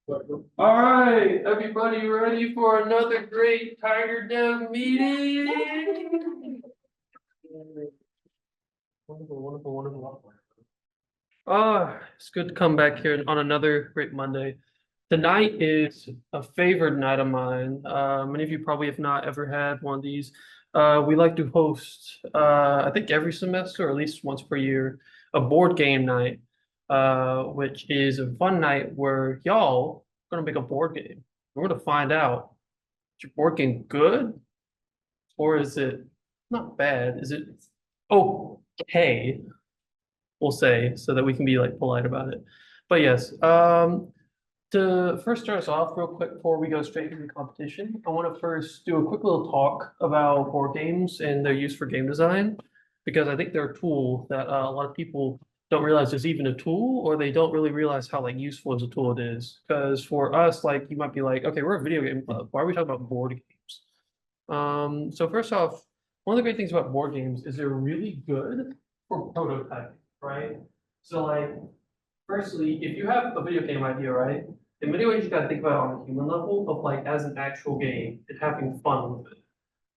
All right, everybody ready for another great TigerDev meeting? Wonderful, wonderful, wonderful. It's good to come back here on another great Monday. Tonight is a favorite night of mine. Many of you probably have not ever had one of these. We like to host, I think every semester, or at least once per year, a board game night, which is a fun night where y'all are gonna make a board game. We're gonna find out, is your board game good or is it not bad? Is it okay? We'll say so that we can be like polite about it. But yes, to first start us off real quick before we go straight into the competition, I want to first do a quick little talk about board games and their use for game design, because I think they're a tool that a lot of people don't realize is even a tool, or they don't really realize how like useful as a tool it is. Because for us, like you might be like, okay, we're a video game club. Why are we talking about board games? So first off, one of the great things about board games is they're really good for prototyping, right? So like, firstly, if you have a video game idea, right? In many ways, you gotta think about it on a human level of like as an actual game and having fun with it.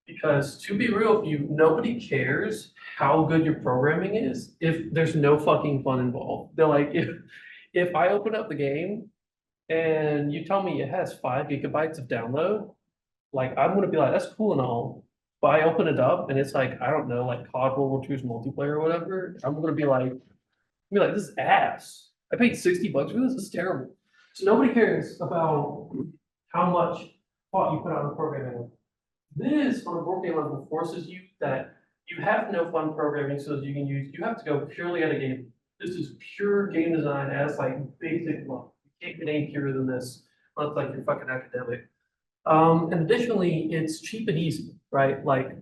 Because to be real with you, nobody cares how good your programming is if there's no fucking fun involved. They're like, if I open up the game and you tell me it has 5 GB of download, like I'm gonna be like, that's cool and all. But I open it up and it's like, I don't know, like COD World War II's multiplayer or whatever. I'm gonna be like, this is ass. I paid $60 for this. This is terrible. So nobody cares about how much thought you put out in programming. This on a board game level forces you that you have no fun programming skills you can use. You have to go purely at a game. This is pure game design as like basic level. You can't get any purer than this, unless like you're fucking academic. And additionally, it's cheap and easy, right? Like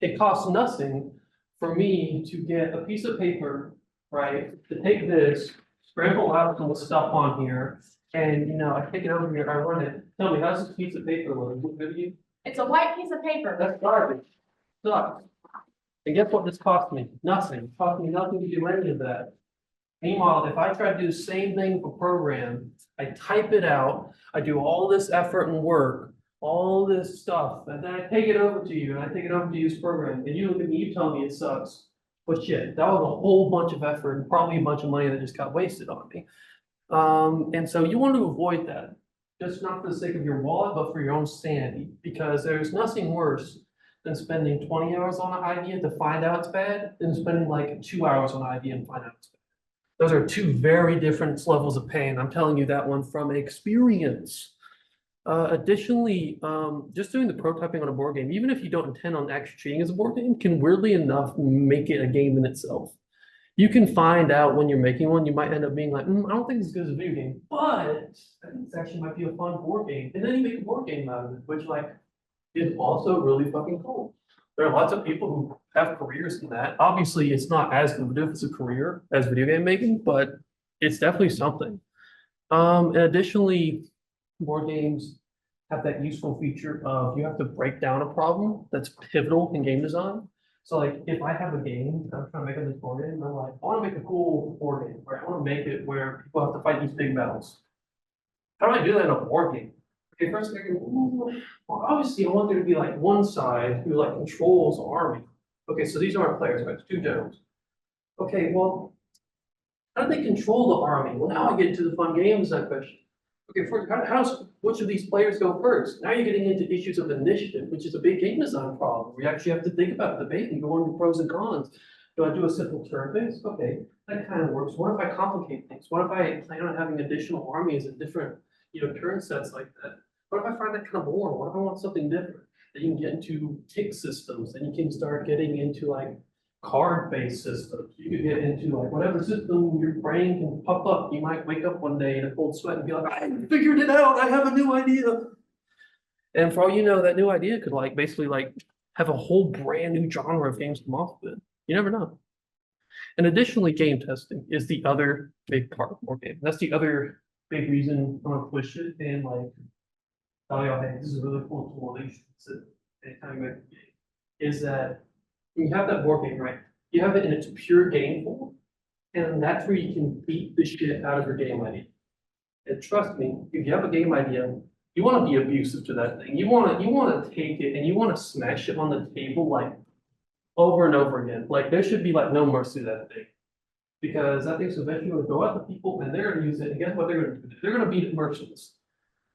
it costs nothing for me to get a piece of paper, right? To take this, scramble out some stuff on here, and I take it over here, I run it. Tell me, how's this piece of paper look? Look good to you? It's a white piece of paper. That's garbage. Sucks. And guess what this cost me? Nothing. It cost me nothing to do any of that. Meanwhile, if I try to do the same thing for program, I type it out, I do all this effort and work, all this stuff, and then I take it over to you, and I take it over to use program, and you look at me, you tell me it sucks. But shit, that was a whole bunch of effort and probably a bunch of money that just got wasted on me. And so you want to avoid that, just not for the sake of your wallet, but for your own sanity, because there's nothing worse than spending 20 hours on an idea to find out it's bad, than spending like 2 hours on an idea and find out it's bad. Those are two very different levels of pain. I'm telling you that one from experience. Additionally, just doing the prototyping on a board game, even if you don't intend on actually treating it as a board game, can weirdly enough make it a game in itself. You can find out when you're making one, you might end up being like, I don't think it's as good as a video game, but I think this actually might be a fun board game. And then you make a board game out of it, which like is also really fucking cool. There are lots of people who have careers in that. Obviously, it's not as lucrative as a career as video game making, but it's definitely something. And additionally, board games have that useful feature of you have to break down a problem that's pivotal in game design. So like if I have a game, I'm trying to make this board game, I'm like, I want to make a cool board game, right? I want to make it where people have to fight these big battles. How do I do that in a board game? Okay, first thing, well, obviously I want there to be like one side who like controls the army. Okay, so these are our players, right? It's two generals. Okay, well, how do they control the army? Well, now I get to the fun game design question. Okay, first, how does which of these players go first? Now you're getting into issues of initiative, which is a big game design problem. We actually have to think about debate and go into pros and cons. Do I do a simple turn-based? Okay, that kind of works. What if I complicate things? What if I plan on having additional armies and different, turn sets like that? What if I find that kind of boring? What if I want something different? Then you can get into tick systems, then you can start getting into like card-based systems. You could get into like whatever system your brain can pop up. You might wake up one day in a cold sweat and be like, I figured it out. I have a new idea. And for all you know, that new idea could like basically like have a whole brand new genre of games come off of it. You never know. And additionally, game testing is the other big part of board game. That's the other big reason I'm gonna push it and like tell y'all, hey, this is a really cool tool that you should consider anytime you make a game. Is that when you have that board game, right? You have it in its pure game form, and that's where you can beat the shit out of your game idea. And trust me, if you have a game idea, you want to be abusive to that thing. You want to take it and you want to smash it on the table like over and over again. Like there should be like no mercy to that thing. Because that thing's eventually gonna go out to people and they're gonna use it, and guess what they're gonna do? They're gonna beat it merciless.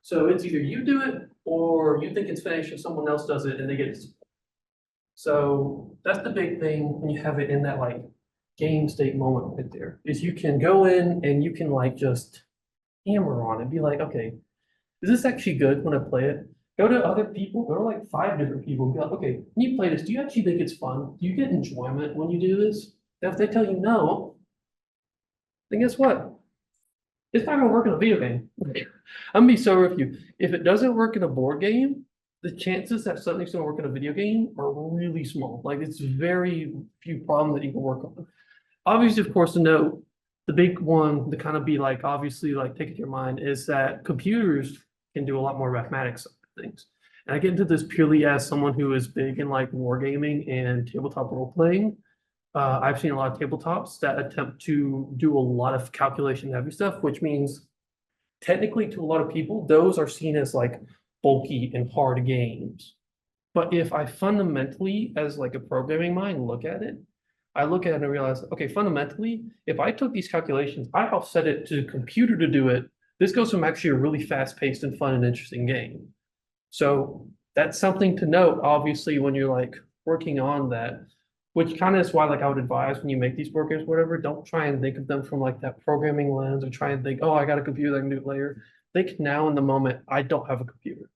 So it's either you do it or you think it's finished and someone else does it and they get it. So that's the big thing when you have it in that like game state moment right there, is you can go in and you can like just hammer on it, be like, okay, is this actually good when I play it? Go to other people, go to like 5 different people, and be like, okay, when you play this, do you actually think it's fun? Do you get enjoyment when you do this? If they tell you no, then guess what? It's not gonna work in a video game. I'm gonna be so with you. If it doesn't work in a board game, the chances that something's gonna work in a video game are really small. Like it's very few problems that you can work on. Obviously, of course, to note, the big one to kind of be like, obviously, like take it to your mind is that computers can do a lot more mathematics things. And I get into this purely as someone who is big in like wargaming and tabletop role playing. I've seen a lot of tabletops that attempt to do a lot of calculation heavy stuff, which means technically to a lot of people, those are seen as like bulky and hard games. But if I fundamentally, as like a programming mind, look at it, I look at it and realize, okay, fundamentally, if I took these calculations, I'll set it to the computer to do it. This goes from actually a really fast-paced and fun and interesting game. So that's something to note, obviously, when you're like working on that. Which kind of is why, like, I would advise when you make these board games, whatever, don't try and think of them from like that programming lens or try and think, oh, I got a computer that can do it later. Think now in the moment, I don't have a computer.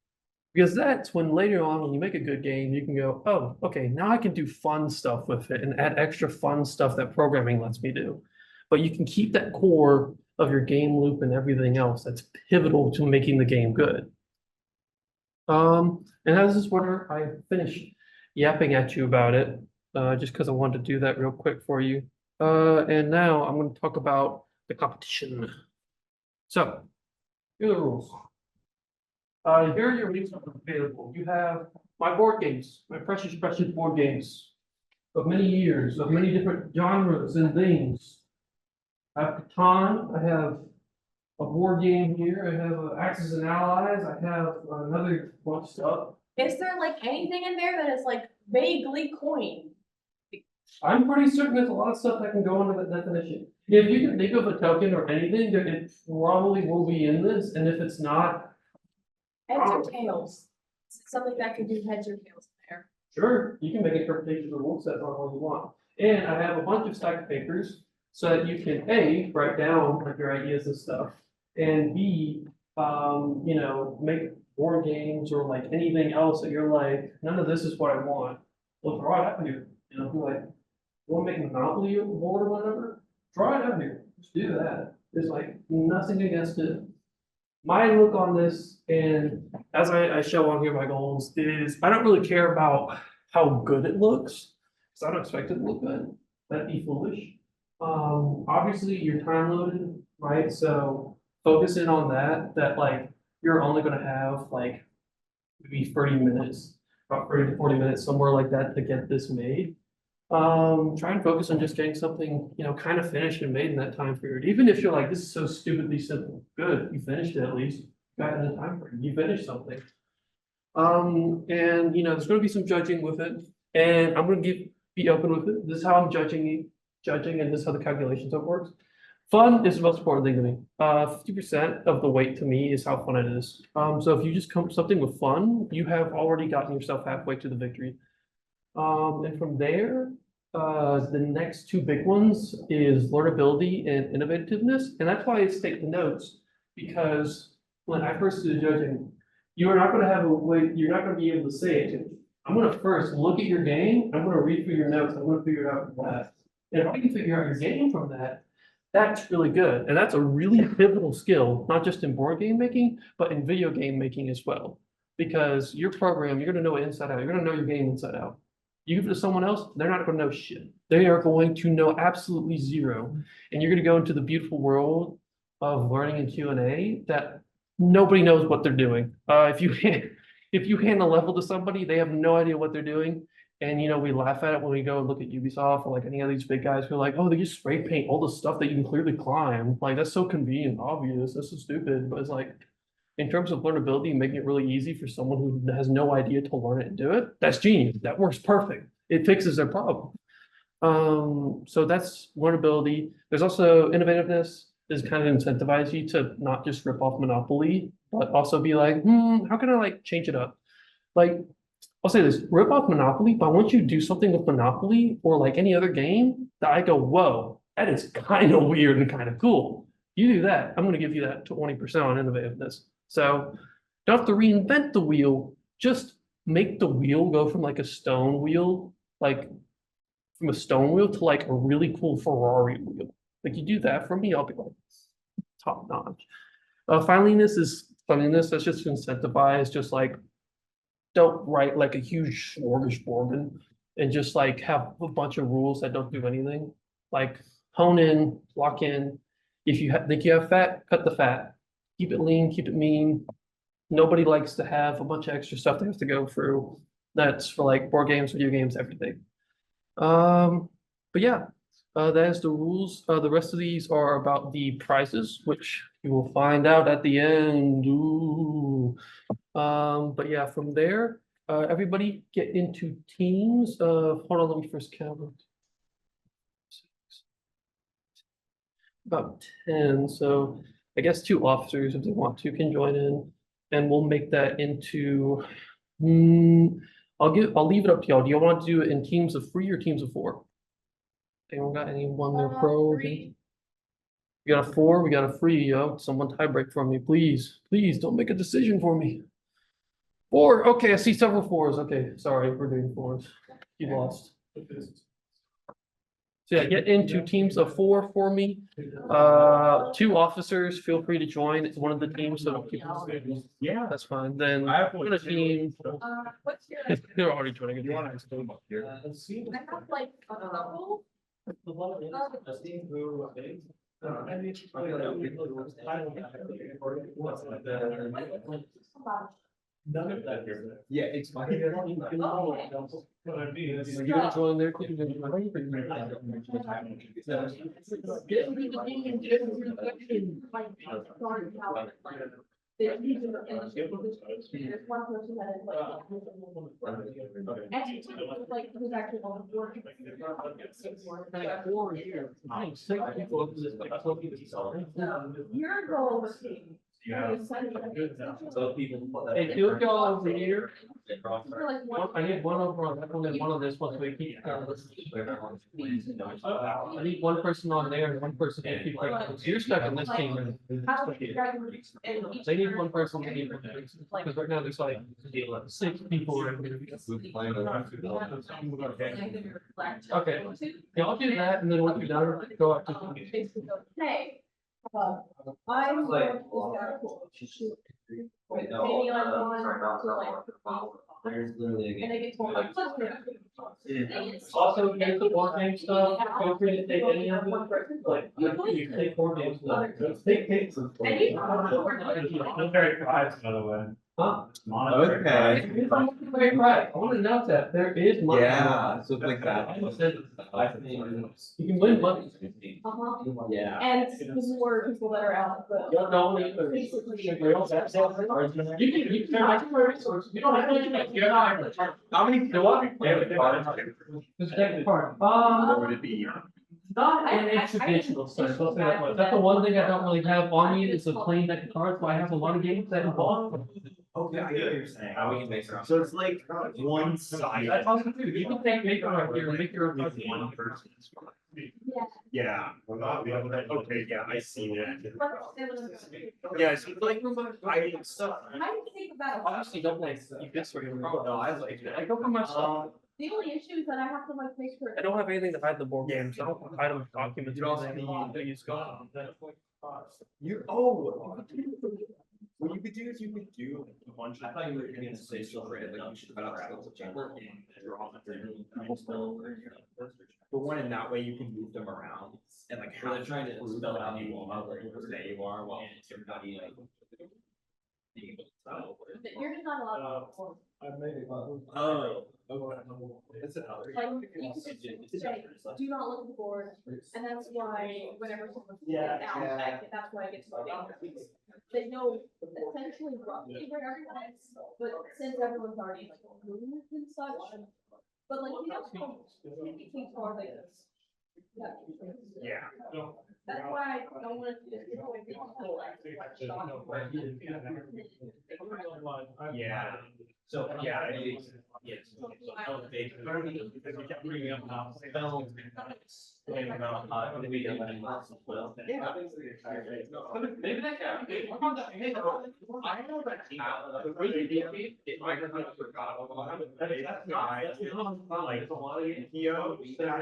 Because that's when later on, when you make a good game, you can go, oh, okay, now I can do fun stuff with it and add extra fun stuff that programming lets me do. But you can keep that core of your game loop and everything else that's pivotal to making the game good. And this is where I finished yapping at you about it. Just because I wanted to do that real quick for you. And now I'm going to talk about the competition. So, here are the rules. Here are your resources available. You have my board games, my precious board games of many years, of many different genres and things. I have Catan, I have a board game here, I have Axis and Allies, I have another bunch of stuff. Is there like anything in there that is like vaguely coined? I'm pretty certain there's a lot of stuff that can go under that definition. If you can think of a token or anything, then it probably will be in this, and if it's not. Heads or tails? Is it something that could do heads or tails there? Sure, you can make interpretations of rule sets on all you want. And I have a bunch of stacked papers so that you can A, write down like your ideas and stuff, and B, make board games or like anything else that you're like, none of this is what I want. Well, draw it out here. Like, want to make a Monopoly board or whatever? Draw it out here. Just do that. There's like nothing against it. My look on this, and as I show on here my goals, is I don't really care about how good it looks, because I don't expect it to look good. That'd be foolish. Obviously you're time loaded, right? So focus in on that like you're only gonna have like maybe 30 minutes, about 30 to 40 minutes, somewhere like that to get this made. Try and focus on just getting something, kind of finished and made in that time period. Even if you're like, this is so stupidly simple, good, you finished it at least. Got it in the time frame, you finished something. And there's gonna be some judging with it, and I'm gonna be open with it. This is how I'm judging, and this is how the calculations of it works. Fun is the most important thing to me. 50% of the weight to me is how fun it is. So if you just come something with fun, you have already gotten yourself halfway to the victory. And from there, the next two big ones is learnability and innovativeness. And that's why I state the notes, because when I first did judging, you are not going to have a way, you're not going to be able to say it. I'm going to first look at your game. I'm going to read through your notes. I'm going to figure it out from that. And if I can figure out your game from that, that's really good. And that's a really pivotal skill, not just in board game making, but in video game making as well. Because your program, you're going to know it inside out. You're going to know your game inside out. You give it to someone else, they're not going to know shit. They are going to know absolutely zero. And you're going to go into the beautiful world of learning in Q&A that nobody knows what they're doing. If you hand a level to somebody, they have no idea what they're doing. And we laugh at it when we go and look at Ubisoft or like any of these big guys who are like, oh, they just spray paint all the stuff that you can clearly climb. Like that's so convenient, obvious. That's so stupid. But it's like in terms of learnability, making it really easy for someone who has no idea to learn it and do it, that's genius. That works perfect. It fixes their problem. So that's learnability. There's also innovativeness is kind of incentivize you to not just rip off Monopoly, but also be like, how can I like change it up? Like, I'll say this, rip off Monopoly, but once you do something with Monopoly or like any other game, that I go, whoa, that is kind of weird and kind of cool. You do that, I'm going to give you that 20% on innovativeness. So don't have to reinvent the wheel, just make the wheel go from like a stone wheel, like from a stone wheel to like a really cool Ferrari wheel. Like you do that for me, I'll be like top notch. Funniness that's just incentivized, just like don't write like a huge smorgasbord and just like have a bunch of rules that don't do anything. Like hone in, lock in. If you think you have fat, cut the fat. Keep it lean, keep it mean. Nobody likes to have a bunch of extra stuff they have to go through. That's for like board games, video games, everything. But yeah, that is the rules. The rest of these are about the prizes, which you will find out at the end. Ooh. But yeah, from there, everybody get into teams. Hold on, let me first count. About 10, so I guess 2 officers, if they want to, can join in, and we'll make that into, I'll leave it up to y'all. Do you want to do it in teams of 3 or teams of 4? Anyone got anyone there pro? 3. We got a 4, we got a 3, yo. Someone tie break for me, please. Please don't make a decision for me. 4, okay, I see several 4s. Okay, sorry, we're doing 4s. You lost. So yeah, get into teams of 4 for me. 2 officers, feel free to join. It's one of the teams, so Yeah. that's fine. Then I have put a team. What's your? They're already joining. You want to come up here? I have like a couple. None of that here. Yeah, it's fine. You're gonna join there. Get into the team, get into the team. There's one person that is like who's actually on the board. Like 4 years. Nice. 6 people. Your goal was to. Yeah. Hey, 2 of y'all over here. For like one. I need one over on that one and one on this one, so we keep. I need one person on there and one person to keep. You're stuck in this team. How would you recommend- and each They need one person, they need one person, because right now there's like 6 people right here. Okay. Yeah, I'll do that, and then once you're done, go up to. Hey. I'm going to shoot. Maybe on one to like. There's literally And they get told like. Also, here's the board game stuff, feel free to take any of it, like, you can take board games. Take cakes. And you- Very fast, by the way. Huh? Okay. Very right, I wanna note that, there is money. Yeah, so like that. I said, you can win money. Uh-huh. Yeah. And more people that are out, but. You don't know any other. You can, I can resources, you don't have to. You're not. How many? Do what? Just take the part. Would it be? Not in a traditional sense, let's say that much. That's the one thing I don't really have on me is a plain deck of cards, but I have a lot of games that involve. Okay, I get what you're saying. How we can make So it's like one That's side. awesome too. You can make it right here, make your own. With one person. Yeah. Yeah. Okay, yeah, I see that. Yeah, so it's like I stuff. How do you think about it? Obviously, don't like keep this for you. Oh, no, I like it. I go for my stuff. The only issue is that I have to like make sure. I don't have anything to hide the board games. I don't hide them documents. You also Use You what you could do is you could do a bunch of. I thought you were gonna say so right, like you should cut out skills of chamber and draw but one in that way you can move them around and like how they're trying to spell out you are like say you are while everybody like. You're just not allowed. Oh. It's another. Like, you could say, do not look at the board, and that's why whenever someone. Yeah. That's why I get to dangerous. They know essentially roughly where everyone is, but since everyone's already like moved and such. But like, you know, anything for like this. Yeah. That's why I don't want to. Yeah. So, yeah, I mean, yes. They kept bringing up how spells. Maybe that guy. Maybe that guy. I know that. The way you did it, I forgot about it. That guy, like,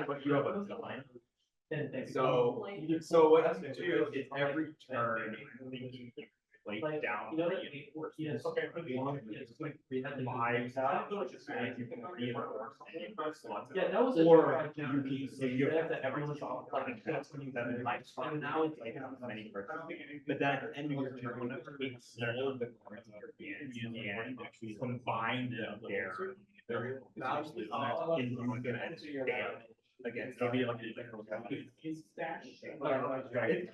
but you have a design. So what you do is every turn, thinking like down. Yes. Okay. Five, just make you can reinforce any slots. Yeah, that was a. Or you can, so you have to every off like that like And now it's like many person. But then at the end of your turn, whenever it's all of the cards in your hand, you can actually combine them there. They're obviously and you can damage against maybe like it's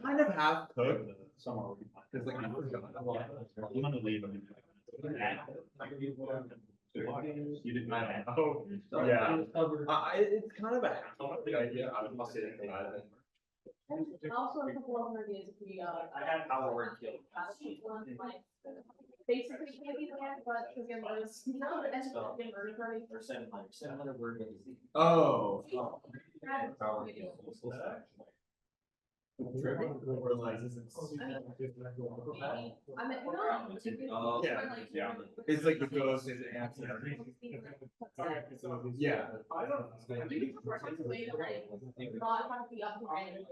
kind of half cooked. Somewhere. Cause like I'm gonna leave them. You didn't know. Oh, yeah. It's kind of a half idea. I must say that. Also, a couple of ideas if we, I had our word killed. basically, maybe the end, but again, was, you know, the end of the murder party. Similar word. Oh. Or like. I mean, no. Yeah. It's like the ghost is answer. Yeah. I think it's a perfect way to like, not have to be up to anyways.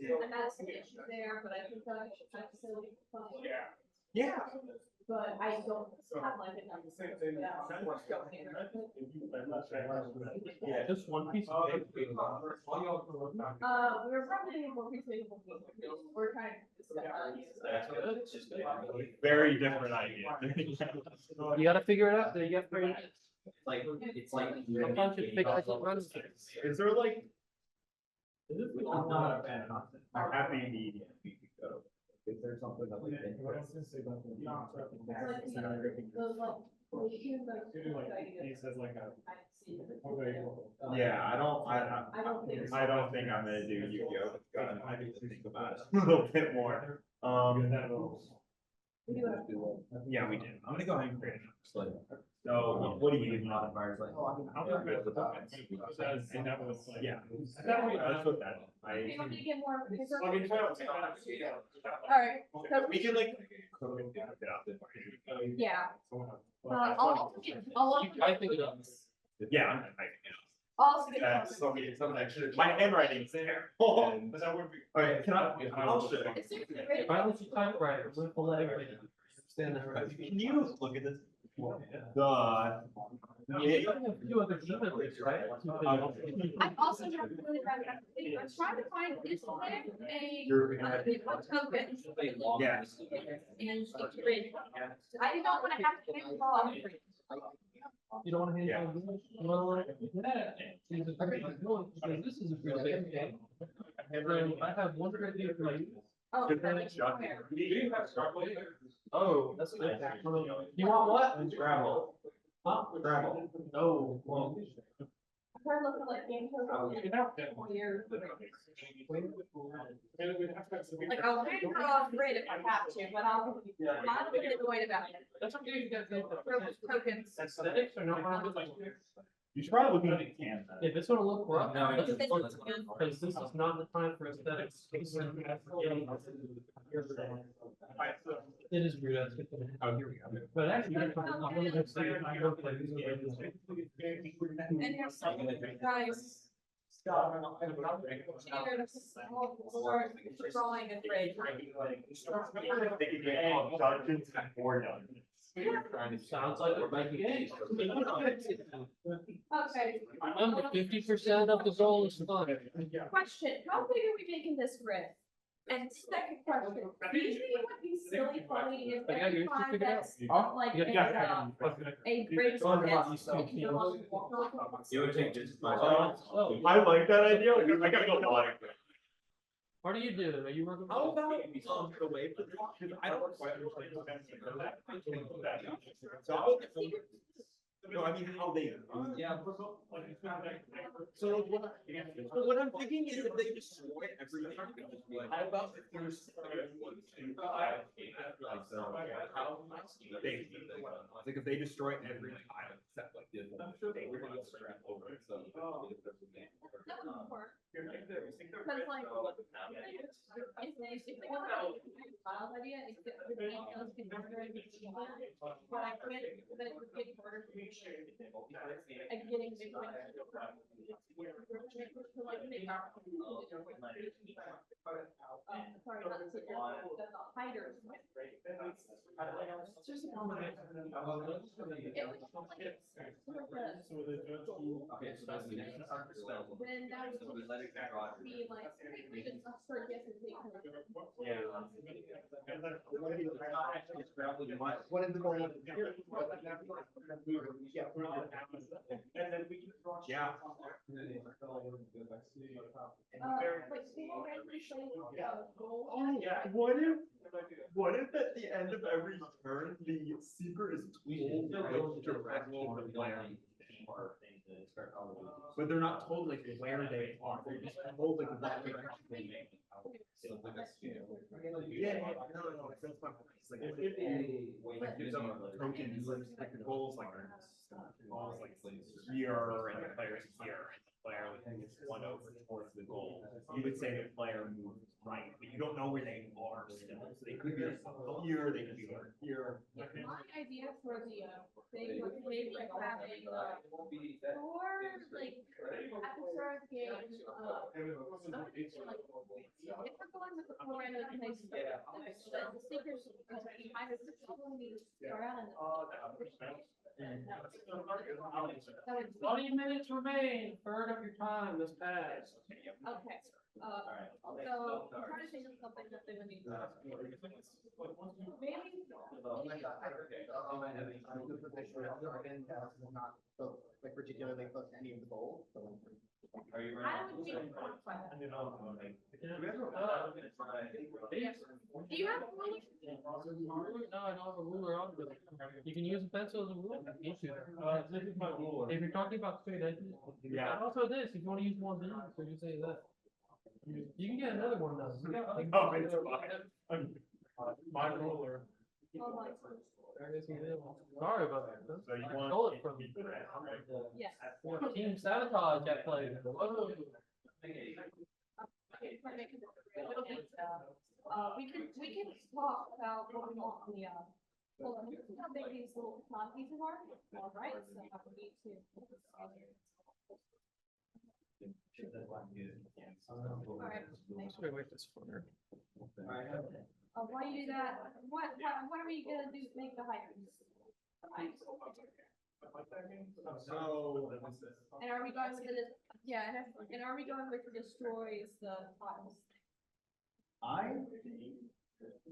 And that's the issue there, but I think that I should try to facilitate. Yeah. But I don't have like enough. Yeah, just one piece of paper. We're probably doing more reasonable. We're trying to discuss. Very different idea. You gotta figure it out, then you get free. It's like. Sometimes it figures it runs. Is there like? I'm happy to go. Is there something that we can? Yeah, I don't think I'm gonna do Yu-Gi-Oh. I need to think about it a little bit more. Yeah, we did. I'm gonna go ahead and create it. So what do you do? Modifiers like? I'm good with that. Yeah. That's what that. You want me to get more? I Alright. we can like. Yeah. I'll I think it up. Yeah, I'm typing it. also get. Some extra. My handwriting's there. Okay, can I'll show you. It's super great. Why don't you typewriter with the leg? Stand there. Can you look at this? Yeah, you have a few other emails, right? I also have really bad. I'm trying to find this a token. Yeah. And grid. I did not want to have to pay for. You don't wanna hand Yeah. it on? You wanna like? Yeah. This is a good thing. I have one idea for you. Oh, Good that makes thing, it fair. Oh, that's a good thing. You want what? Gravel. Huh? Gravel. No, well. I heard looking like game code. Weird. Like I'll hand her off grid if I have to, but I'll not get annoyed about it. That's okay, you guys do Tokens. aesthetics or no harm? You should probably look at the can. If it's gonna look rough, No, let's it's- just- because this is not the time for aesthetics. It is weird. I think. Oh, here we go. But actually, I'm gonna go say it, I don't play these games. And here's some guys. Drawing a grid. Sounds like we're making games. Okay, Remember, 50% of the goal is fun. question, how big are we making this grid? And second question, usually it would be silly funny if Yeah, every you time figured it out. that's like Yeah, yeah. a great It would take just. Oh. I like that idea, I gotta go buy it. What do you do? Are you working? How about the way for the, because I don't quite understand. So, no, I mean, how they. Yeah. So what I'm thinking is if they destroy everything, how about if there's. Like if they destroy every tile except like this. They would just scrap over it, so. That would work. Cause like, if they want to do a file idea, if the details can be very cheaper, but I quit, but it would get harder. I'm getting big ones. Sorry, not the hiders. It's just a combination. It was then that was be like, we just start guessing. What is the goal? Yeah. What if at the end of every turn, the seeker is told directly the player? But they're not told like where they are, they're just told like what direction they make. Yeah, no, that's my point. It's like, like there's some tokens, like the goals, like goals like here and the players here, and the player is one over towards the goal. You would say the player moved right, but you don't know where they are still. So they could be like here, they could be over here. My idea for the thing was maybe like having four like at the start of the game, if we're going with the four random place, the seekers behind us need to start out in the 20 minutes remain, third of your time has passed. okay. So I'm trying to think of something that they would need. Maybe. Like particularly close to any of the goals. Are you I would be. Do you have a ruler? No, I don't have a ruler on, but you can use a pencil as a ruler. This is my ruler. If you're talking about straight edges. Yeah. And also this, if you want to use one of these, so you say that. You can get another one though. Oh, it's fine. My ruler. Oh, my. Sorry about that. So you want. Stole it from me. Yes. Team sabotage at play. Whoa. We can talk about what we want in the, hold on, how big these little con pieces are, all right, so I would need to. All right. Sorry, wait, this corner. While you do that, what are we gonna do to make the hydrants? So. And are we going with the, yeah, and are we going with the destroys the tiles? I think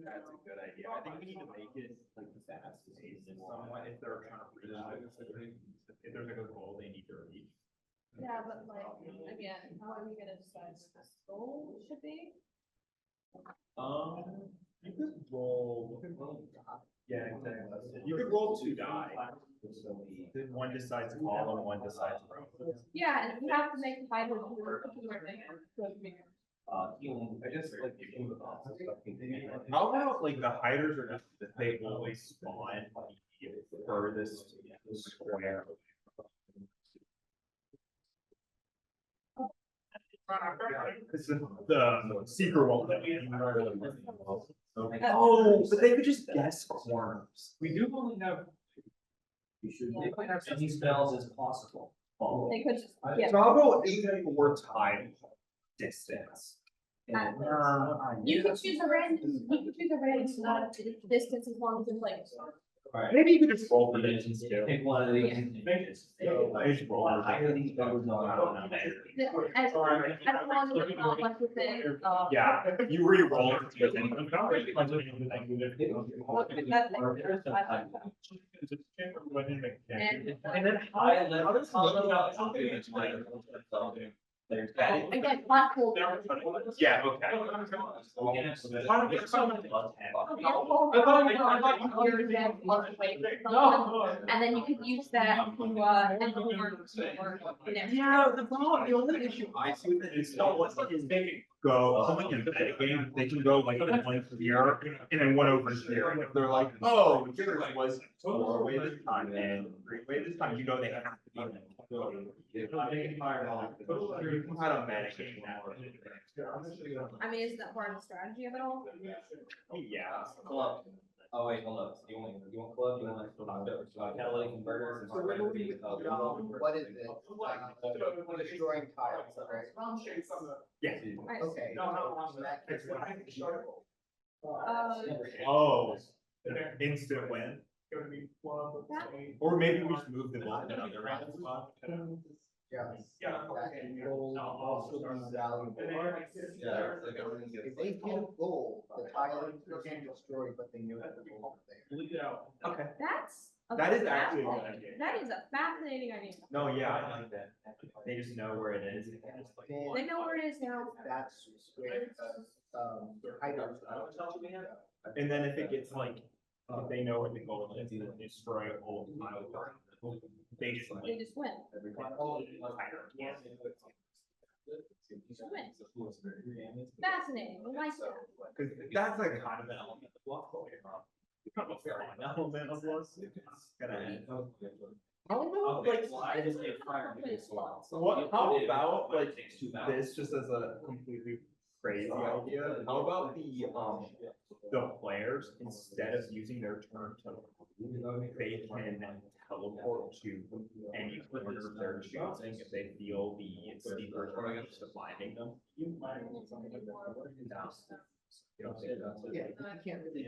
that's a good idea. I think we need to make it like fast paced and somewhat if they're trying to reach. If there's like a goal they need to reach. Yeah, but like, again, how are we gonna decide what this goal should be? You could roll. Yeah, exactly. You could roll 2 die. Then one decides call and one decides row. Yeah, and we have to make the hydrants. I guess like. How about like the hiders are just that they always spawn the furthest square. Because the seeker won't let you. Oh, but they could just guess corners. We do only have. They might have as many spells as possible. They could just, yeah. So I'll go 8 time distance. You could choose a random, distance as long as it's like Maybe you could just roll predictions too. Pick one of these. I just roll. I think that was not. As long as it's not like within, Yeah, you re-roll. And then I live. There's that. again, black hole. Yeah, okay. And then you could use that Yeah, the problem, the only issue I see with it is they can go, like in a game, they can go like one here and then one over here. And if they're like, oh, yours was 4-way this time and 3-way this time, you know they have to be. I don't manage it now. I mean, is that part of the strategy of it all? Yeah. Club. Oh wait, hold up. You want club? You want catalytic converter? What is it? Destroying tiles, right? Yeah. Okay. Oh, instant win. Or maybe we just move the ball to another round. Yeah. That will also be valuable. If they hit a goal, the tile is destroyed, but they know that the goal is there. Okay. That is actually a good idea. That is a fascinating idea. No, yeah, I like that. They just know where it is. They know where it is now. That's where, hydros. And then if it gets like, if they know what the goal is, either destroy a whole tile. They just They like. just win. Fascinating. I like that. Cause that's like kind of an element of luck. Kind of a fun element of luck. How about like, how about like this just as a completely crazy idea? How about the players, instead of using their turn to, they can teleport to any corner of their choosing if they feel the steeper turn is blinding them? You don't think that's it? Yeah, you can't really.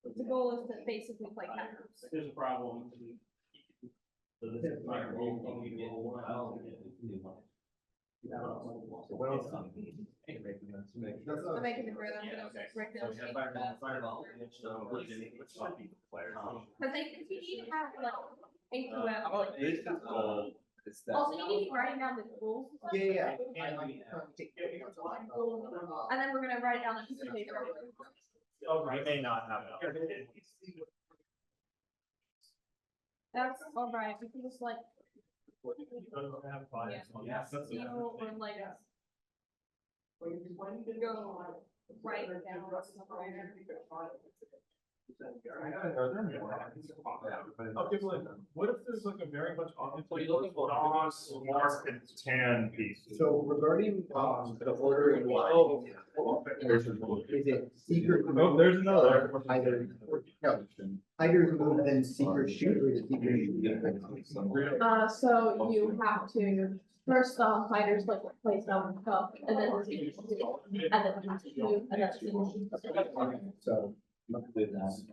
The goal is to basically play counters. There's a problem. So this is my role. What else? I'm making the grid, I'm gonna break down. But they, if you need to have like, This is goal. also you need to be writing down the rules. Yeah. And then we're gonna write it down on a piece of paper. We may not have it. That's all right, we can just like, Yeah, that's you know, or like. Go right down somewhere. What if there's like a very much DOS more tan piece? So regarding, the order in what? Is it secret? Oh, there's another. Either, no, Tigers move then secret shoot or is it secret shoot? So you have to, first fighters like place down the cup, and then and then move, and then. So.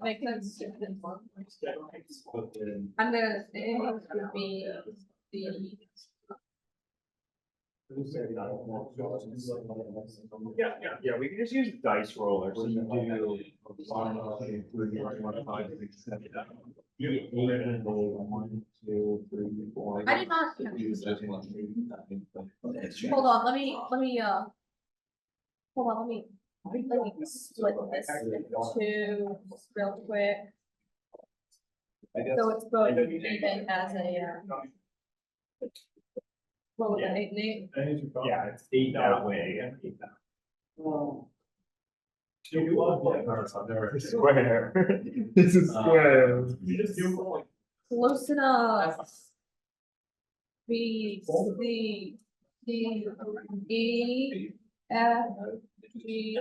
Makes sense. I'm gonna, it would be the. Yeah, we can just use dice roller, so you do. I did not. Hold on, let me, hold on, let me split this into real quick. So it's going to be even as a, what was that, 8 and 8? Yeah, it's 8 that way. Square. It's a square. Close enough. B, C, D, E, F, G,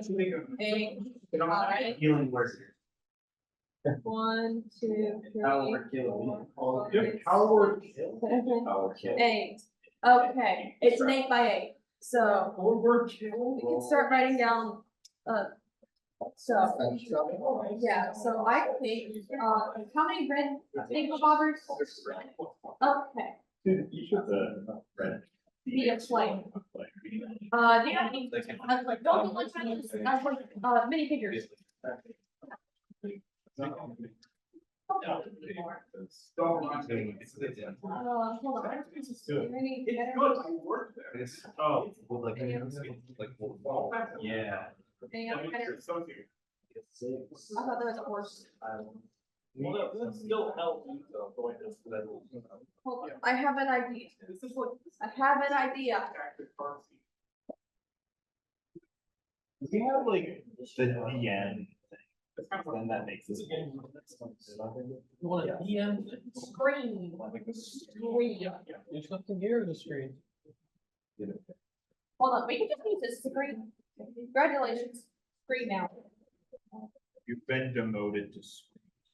H, I. Healing word. 1, 2, 3, 4, Howard. 7, 8. Okay, it's an 8 by 8. So we can start writing down So, yeah, so I think, how many red thingy bobbers? Okay, Dude, each of the red. be a flame. Do you have any, don't be like Chinese, mini figures. Hold on. Any- Oh. Like, Yeah. any other kind of- I thought there was a horse. Well, no, this still helps you though, going this. Hold on, I have an idea. I have an idea. We have like the DM, then that makes this. You want a DM? Screen. Screen. There's nothing here in the screen. Hold on, we can just use this screen. Congratulations, screen now. You've been demoted to.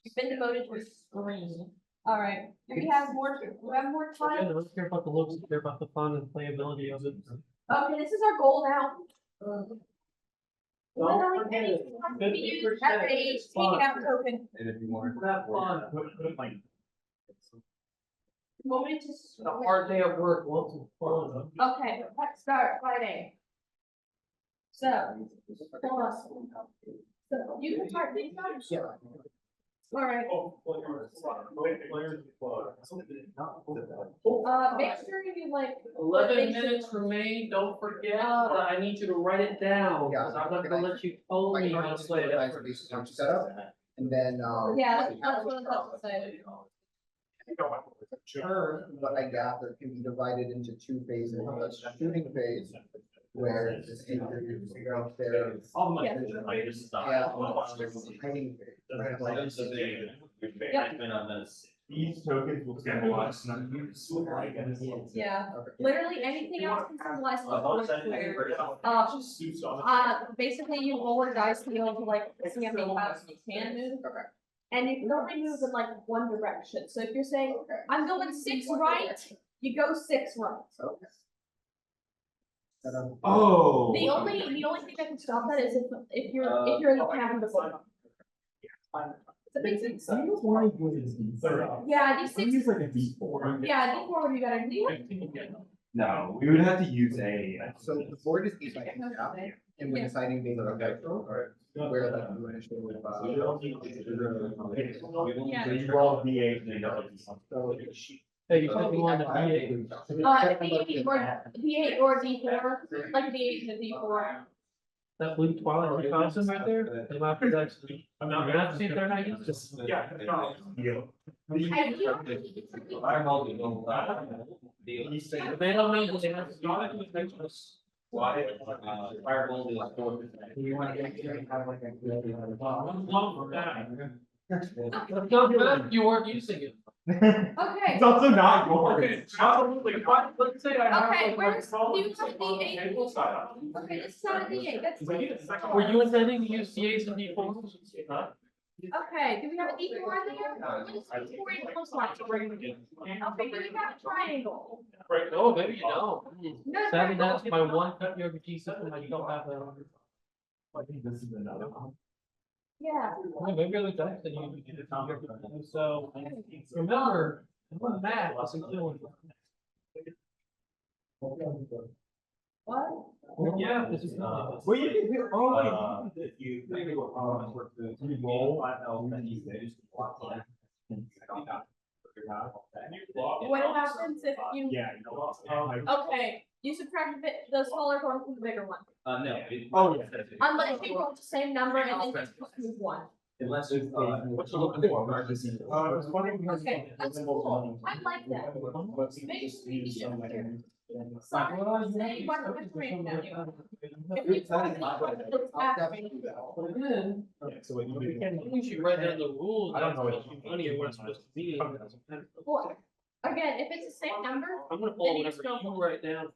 You've been demoted to a screen. All right, do we have more Yeah, I time? don't care about the looks, I care about the fun and playability of it. Okay, this is our goal now. Don't Literally forget it. anything has to be used as a taken out token. And if you want. Have fun. Moment to. It's a hard day at work, lots of fun. Okay, let's start Friday. So, hold on. So you can start these guys? Yeah. All right, make sure you like. 11 minutes remain, don't forget, I need you to write it down, Yeah. because I'm not gonna let you tell My me how current to play organized it. basic launch setup, and then, Yeah, that's what I'm about to say. turn, what I gather can be divided into two phases, a shooting phase, where the speakers figure out their. Yeah. Hiding phase. These tokens will symbolize unused. Yeah, Okay. literally anything else can symbolize the force player. Basically you roll a dice to be able to like see how many times you can move. Okay. And you can only move in like one direction. So if you're saying, I'm going 6 right, you go 6 right. Okay. And, Oh. The only thing that can stop that is if you're in the cabin before. Does that make sense? Yeah, these 6. like a D4. Yeah, D4 would be better. Do you? No, we would have to use a. So the board is each like half, and we're deciding based on that, or where like you initially with. Yeah. So you roll D8 and Hey, you said you wanted to be D8 or D4, like a D8 and a D4. that blue Twilight Wisconsin right there, they might be actually, I'm gonna have to see if they're not used to. Yeah. They don't know that they have to. Why, Firebolt is fourth. You want to have like a. That's not good, you weren't using it. Okay. It's also not Okay, yours. absolutely, but let's say I have. Okay, like, where's, my do you have phone D8? table side. Okay, this is not a D8, that's. Were you intending to use D8s and D4s? Okay, do we have a D4 in there? What does D4 equals like? Okay, do we have a triangle? Right, oh, maybe you don't. No, Sadly, triangle. that's my one cut RPG system, I don't have that on. I think this is another one. Yeah. Well, maybe other dice that you did it. So, remember, math isn't killing you. What? Yeah, this is. Well, you can do, oh, wait. You roll. What happens if you, Yeah. okay, you subtract the smaller one from the bigger one. No. Oh, yeah. Unless you roll the same number and then just move one. Unless it's. What you looking for? I was wondering because. Okay, that's cool. I like that. Maybe we should here. Sorry, say what the difference now. If we try to look after me. But again, So what you you should write down the rules. I don't know what that's supposed to be funny or what it's supposed to be. Well, again, if it's the same number, I'm gonna follow whatever you write down.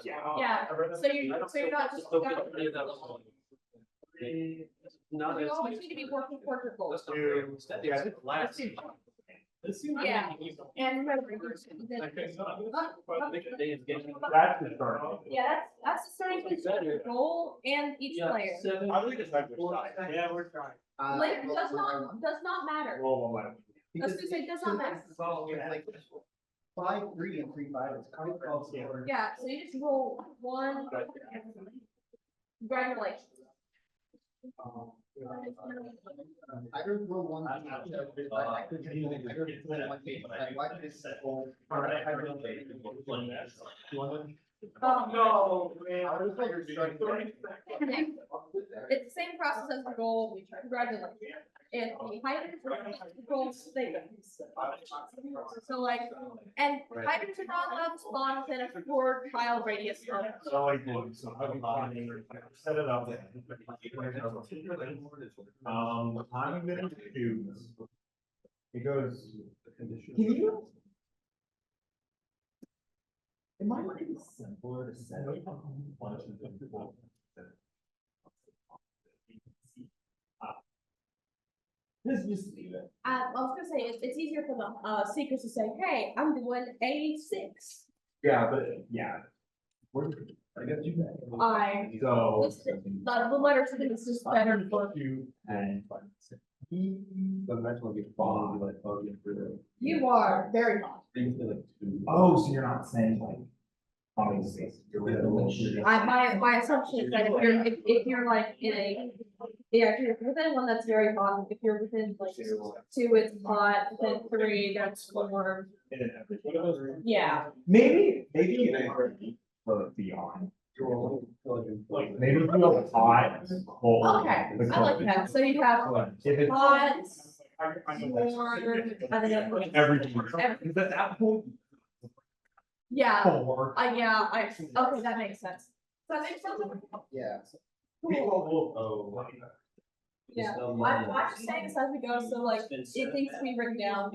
yeah, so you're not just. Don't get any of that. Not You as. always need to be working towards your goals. Yeah, Yeah, and remember. That's the start. Yeah, that's the starting position, the goal and each Yeah, player. seven. I think it's like we're trying. Yeah, we're trying. Like, does not matter. Roll one. I was gonna say, does not matter. It's like 5-3 and 3-5. It's kind of called. Yeah, so you just roll one. Congratulations. I heard roll one. I could do it. I heard roll one. Why did it say? No, man. I was like, you're starting. It's the same process as the goal. Congratulations. And the height of the goal statements. So like, and height of the goal spawn within a 4 tile radius of. So I did, so I set it up. I'm gonna choose. It goes. Can you? It might be simpler to set. Just leave it. I was gonna say, it's easier for the seekers to say, hey, I'm doing A6. Yeah, but yeah. I got you back. So. The letters of it's just better for. Two and. The next one gets followed, like, oh, yeah, for the. You are very hot. Oh, so you're not saying like. My assumption is that if you're like in a, yeah, if you're within one that's very hot, if you're within like 2, it's hot, within 3, that's warm. Yeah. Maybe for beyond. Like maybe if you have hot, cold. Okay, I like that. So you have If it's. hot, I know warm, and then everything. Is that Apple? yeah, Four. yeah, okay, that makes sense. Does that make sense? Yeah. Cool. Yeah, I'm just saying this as we go, so like, it needs to be written down,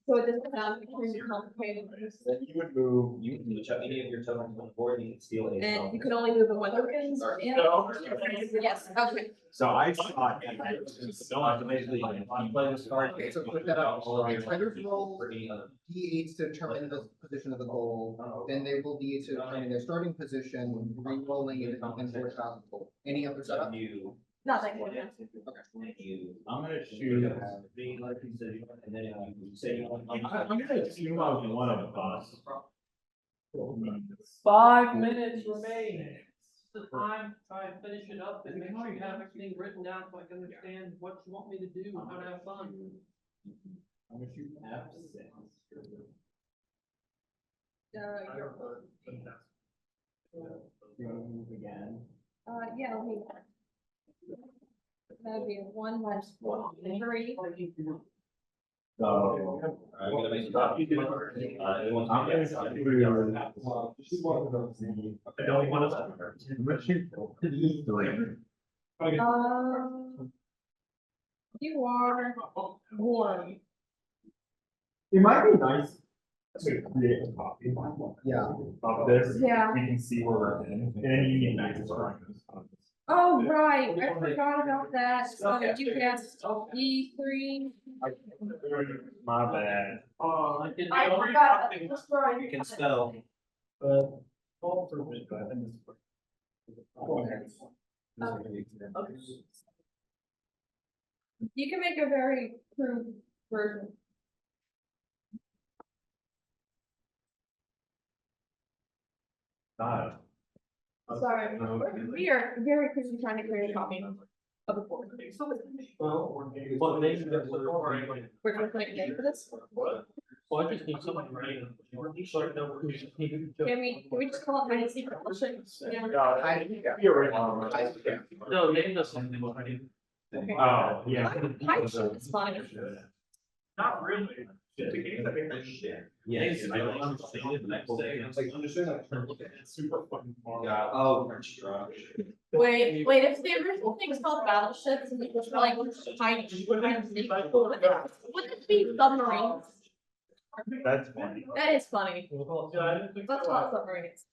so it doesn't sound extremely complicated. Then you would move. You can chuck any of your tokens on the board, you can steal it. And you can only move in one token. Yes, okay. So I thought. Okay, so put that up. Players roll D8s to determine the position of the goal. Then they will D8 to determine their starting position, re-rolling it and force out the goal. Any other setup? Nothing. I'm gonna choose. And then you say you want. I'm gonna assume I was one of us. 5 minutes remain. The time, try and finish it up and make sure you have everything written down so I can understand what you want me to do and how to have fun. I'm gonna shoot F6. You wanna move again? Yeah, let me. That'd be 1 minus 4, 3. So. I'm gonna make you copy. Anyone? I'm gonna do. I don't want to. I'm gonna shoot. You are warm. It might be nice to create a copy. Yeah. Of this. Yeah. We can see where we're in, and then you need nice drawings. Oh, right, I forgot about that. You guessed E3. My bad. I I forgot, that's right. You can spell. You can make a very crude version. Sorry, we are very quickly trying to create a copy of the board. What name that's the We're going to make a name for this. Well, I just need someone to write it. So I know who's. Can we just call it my secret bullshit? Yeah. No, name does something already. Okay. Oh, yeah. Hi, it's fine. Not really. Just in case I make that shit. Yes. I don't understand it the next day. It's like, it's super fucking far. Yeah, oh, construction. Wait, if the original thing is called battleships and it's like tiny, wouldn't it be submarines? That's funny. That is funny. Let's call it submarines.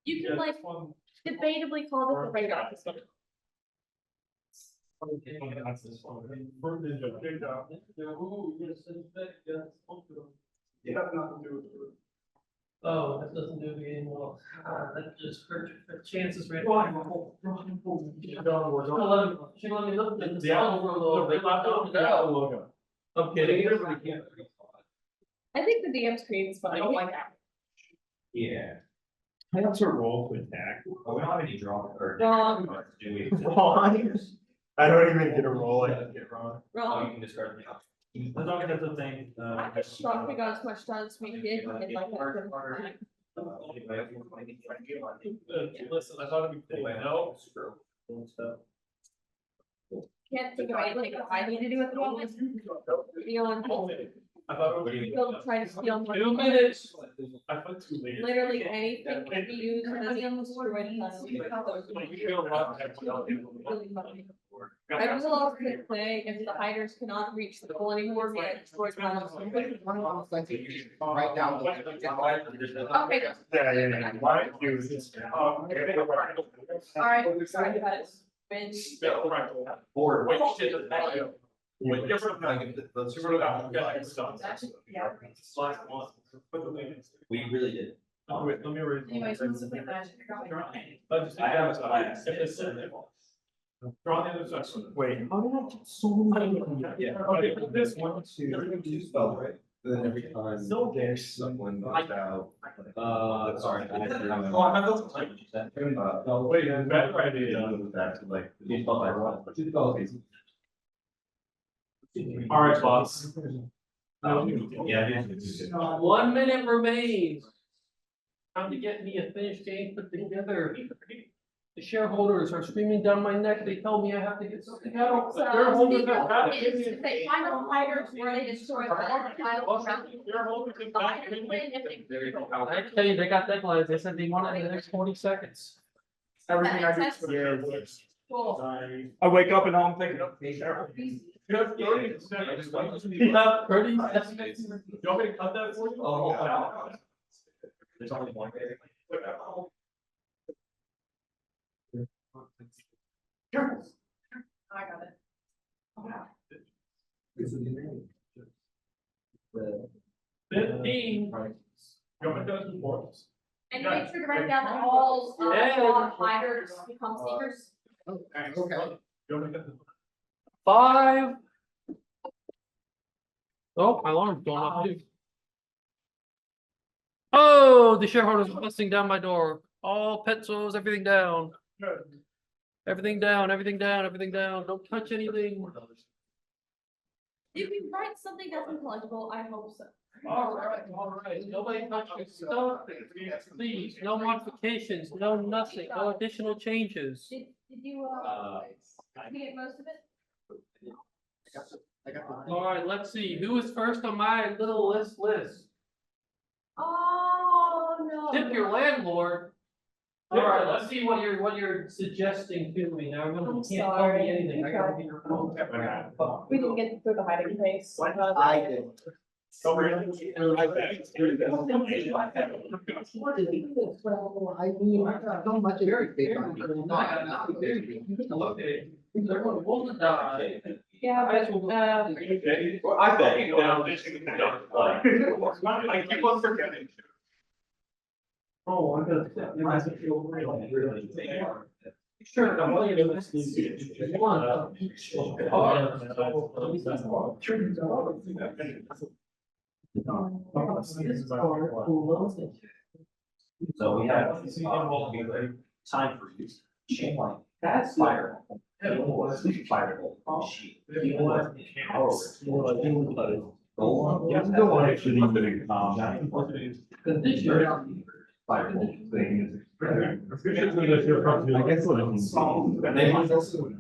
You can like debatably call this a radar system. Oh, that doesn't do me any well. That just hurt the chances right. She let me look at the over a little bit. I'm kidding. I think the DM screen's fine. Yeah. I have to roll to attack. Oh, we don't have any draw or. Wrong. Do we? I don't even get a roll, I just get wrong. Oh, you Wrong. can discard it. As long as that's the thing. I just shocked we got as much done as we did in like that. Listen, I thought it'd be cool, no? Can't think of anything I need to do at the moment. Beyond I thought it still trying to steal more. 2 minutes. I put 2 minutes. Literally anything can be used as a destroyed really funny. I was a little bit saying if the hiders cannot reach the goal anymore, we get destroyed tiles. Right down. Okay, Yeah. Why do this? alright, sorry about it. When Board. Wait, shit, that's bad. Wait, different. Last one. We really did. Oh, wait, let me read. anyways, what's the thing that I have a class. If it's in there. Draw the other section. Wait, how did I get so many? Yeah, okay, this one. Two spells, right? Then every time. So there's someone goes out. Sorry. Oh, I have those. Wait, bad idea. Back to like. You spell like what? All right, boss. Yeah. 1 minute remains. Time to get me a finished game put together. The shareholders are screaming down my neck. They tell me I have to get something out. The shareholders have got to give me if they find the hiders where they destroy the tile around Shareholders have the got to hiders give win me- if they. I tell you, they got deadlines. They said they want it in the next 40 seconds. Everything I That do. makes sense. Cool. I wake up and I'm thinking, You have 30 seconds. You have 30 seconds. You want me to cut that for you? Oh. There's only one. I got it. 15. You want me to cut it for us? And you make sure to write down that all hiders become seekers. Okay. You want me to cut it? 5. Oh, my alarm's going off too. Oh, the shareholders are busting down my door. All pencils, everything down. Everything down, everything down, everything down. Don't touch anything. If you write something that's intelligible, I hope so. All right. Nobody touch your stuff. Please, no modifications, no nothing, no additional changes. Did you, did you get most of it? I got the. All right, let's see. Who is first on my little list? Oh, no. Tip your landlord. All right, let's see what you're suggesting to me now. Remember, you I'm can't tell sorry. me anything. I gotta get your phone. We didn't get through the hiding place. I did. Oh, really? Well, I mean, so much is based on. Okay. They're going to roll the die. Yeah, I just will- I bet. I keep on forgetting. Oh, I'm gonna. Sure, I'm only gonna miss these. One. So we have, time for use. Chain link. That's fire. Fire. Sheet. Gold. Yeah, still want actually limiting, This year. fire thing is. I guess what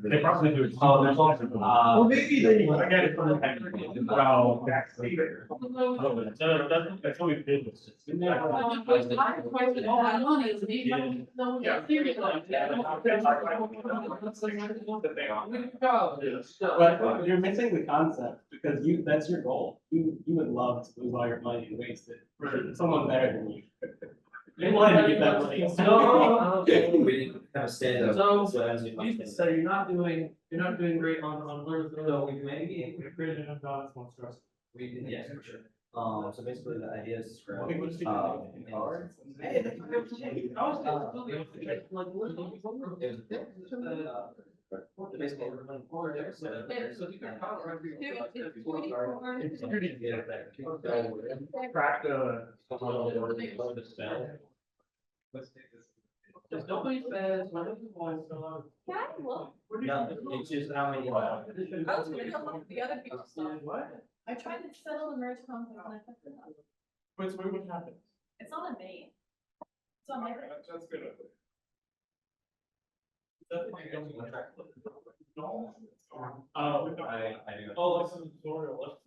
they probably do. Oh, there's also. Well, maybe they. I get it from the technical. Well, that's. That's what we did. But you're missing the concept because that's your goal. You would love to lose all your money and waste it for someone better than you. You wanted to get that money. No, We didn't have a stand up. So, So as you so you're not doing great on learning. So we maybe, We created an imbalance amongst us. we did, yes, for sure. So basically the idea is. I think we just need to- Basically, Crack the. Just nobody says, when it's going so. Can I look? No, it's just how many. I was gonna go look at the other people's stuff. What? I tried to settle the marriage contract and I fucked it up. Wait, so what happened? It's not a maid. It's on my. That's good. Oh, I do. oh, that's a tutorial.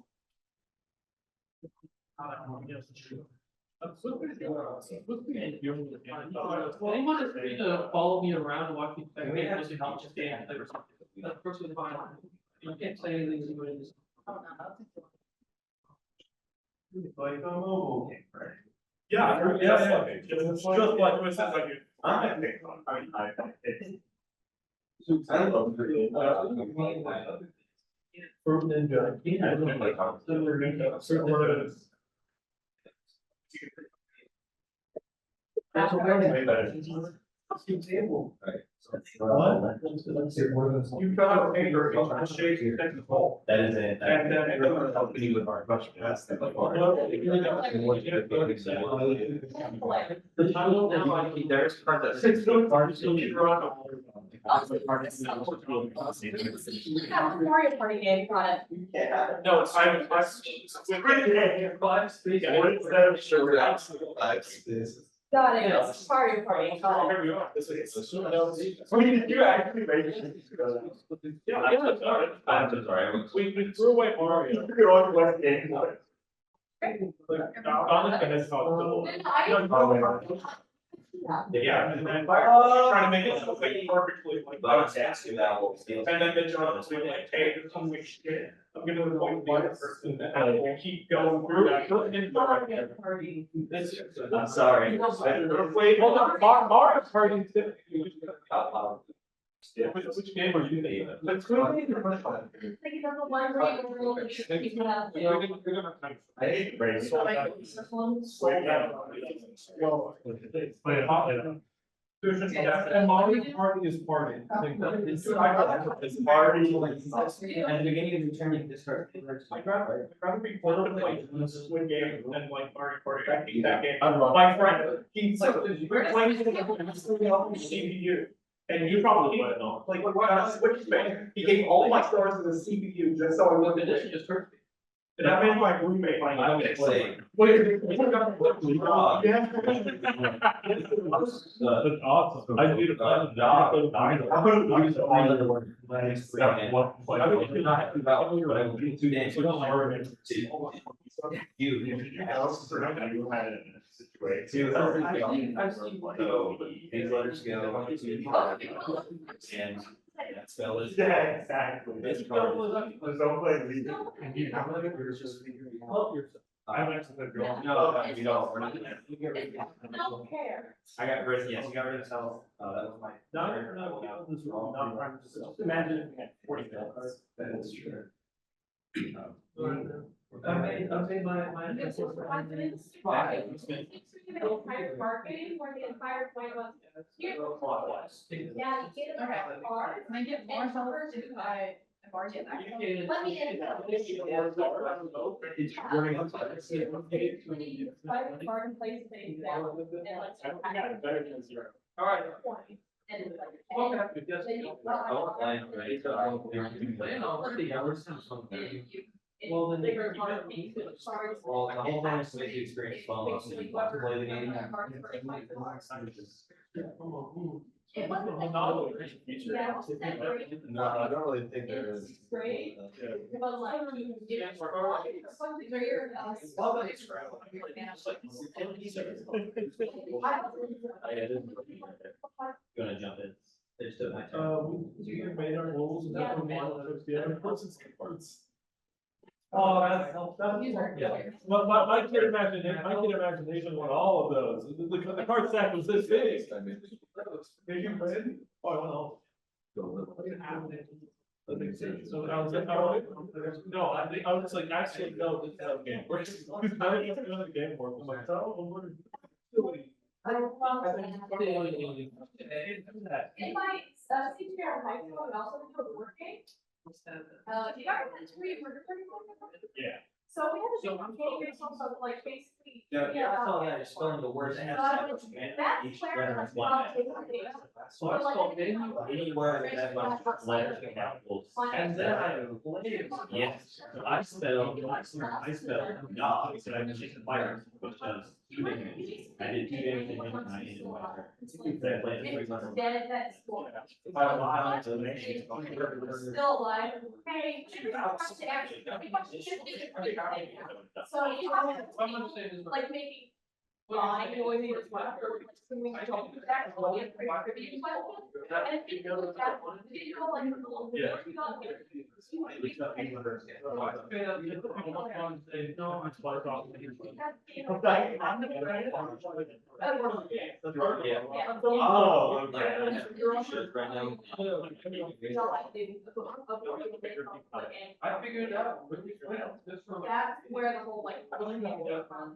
Anyone is free to follow me around and watch me. Can we have some help? That's perfectly fine. You can't say anything to me. Oh, no, I don't think so. Like a mobile game, right? Yeah, yeah. It's just like, this is like. I love Fruit Ninja. That's what we're doing. Example. What? You got a paper, it's shaped, it's a hole. That is it. And then it- Company with our question. That's the. The title now, I can. There's part that's. It's no part, so you run. Yeah, Mario Party game, got it. No, it's, I'm. Instead of sure. Got it, it's Mario Party, got it. Here we are. This is. You actually made it. Yeah, I'm sorry. I'm sorry. We threw away Mario. You could only play the game. Yeah, and then trying to make it so like perfectly like. But I was asking that what was the. And then the job was like, hey, there's some weird shit. I'm gonna avoid the other person and I will keep going through that. Mario Party. I'm sorry. Wait, hold on, Mario Party. Which game are you thinking of? Let's go. Think about the one where you roll the people have. I hate race. This one. And Mario Party is party. It's party. And the beginning of your turn, you just start. I'd rather be quarter like in a Squid Game than like Mario Party. I hate that game. My friend, he's like, we're playing CPU. And you probably would know, like, which man, he gave all my stars to the CPU just so I wouldn't. This just hurt me. And that made my roommate. I would say. Wait. That's awesome. I did a fun job. I couldn't use it all in the word. Two days. I've seen. So these letters go and that spell is. Yeah, exactly. This There's card no play league. And you have like, You're just figuring out yourself. I'm actually the girl. No, you don't, we're not. I don't care. I got rid, yes, you got rid of self, that was my. Just imagine if we had 40 cards. That is true. I made my. It's just confidence. The entire marketing where the entire point was. Yeah, you get a car. Can I get more sellers if I bargain? Let me in. Private garden place things down and let's. All right. And it's like. Okay. Yes. Then you. Plan on 30 hours. Well, then bigger you- part of me, so it's hard. Well, the whole thing is to make the experience fun, so you want to play the game. It wasn't that. Yeah, it wasn't that great. No, I don't really think there is. It's great. But like, it's something where you're. Gonna jump in. It's still my turn. We made our rules. And that's what made us the other person's cards. Oh, yeah. Well, my kid imagination won all of those. The card stack was this big. Did you win? Oh, I don't know. So I was like, no, I was like, actually, no, this is how the game works. This is how the game works. I'm like, oh, what are you doing? In my, senior year of high school, we also did a board game. You got that three murder pretty. Yeah. So we had to do games also like basically. Yeah, I saw that, it's spelling the words that have. That's Each where letter that's is one. not taking the game. So I saw menu, Anywhere that has letters and capitals. and then I played. Yes, so I spelled dog, so I just fire, which does two names. I did two names and then I ended my turn. So I played three months. Dead at that school. So the next is going to- Still alive. Hey, we have to actually. So you have like making. Flying noises as well, or like swimming, jumping, that, or like, trivia questions. And if you know that, you know, like, a little bit, you got there. No, it's like, Oh, shit, right now. I figured it out. That's where the whole like.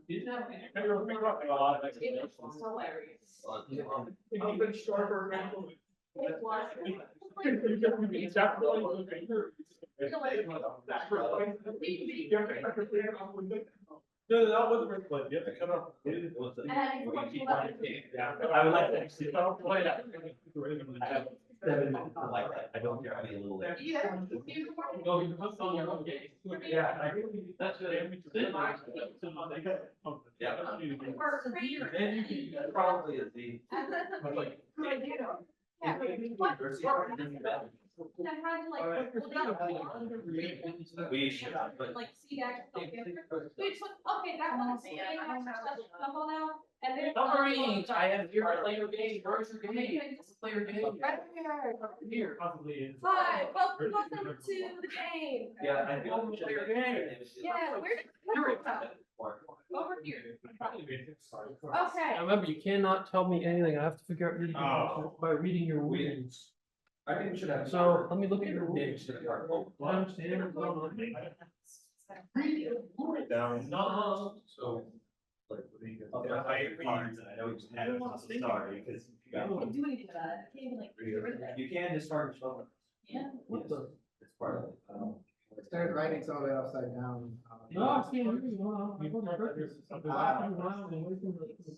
Didn't have. It's hilarious. It No, that wasn't very fun. You have to cut off. And I I would like to actually. I like that, I don't care, I mean, a little. late. Yeah. No, you put on your own game. Yeah, that's it. Yeah. And you can probably is the. Like, Yeah. I'm trying to like. We should, but. Like see that. We just went, okay, that one is level now, and then. Submarines, I have your player game, where's your game? Player game. Right here. Here. Hi, welcome to the game. Yeah, I feel. Player game. Yeah, where did you come from? Over here. Okay. Now remember, you cannot tell me anything, I have to figure out reading by reading your rules. I think we should have. So, let me look at your rules. I understand what's going on. Down. No. So. I know we just had it on the start, because. I can't do anything about it. I can't even like. get rid of that. You can discard your phone. Yeah. What the? It's part of it. I started writing some of it upside down. No, I can't hear you. No, I go to purpose. I'm walking around and looking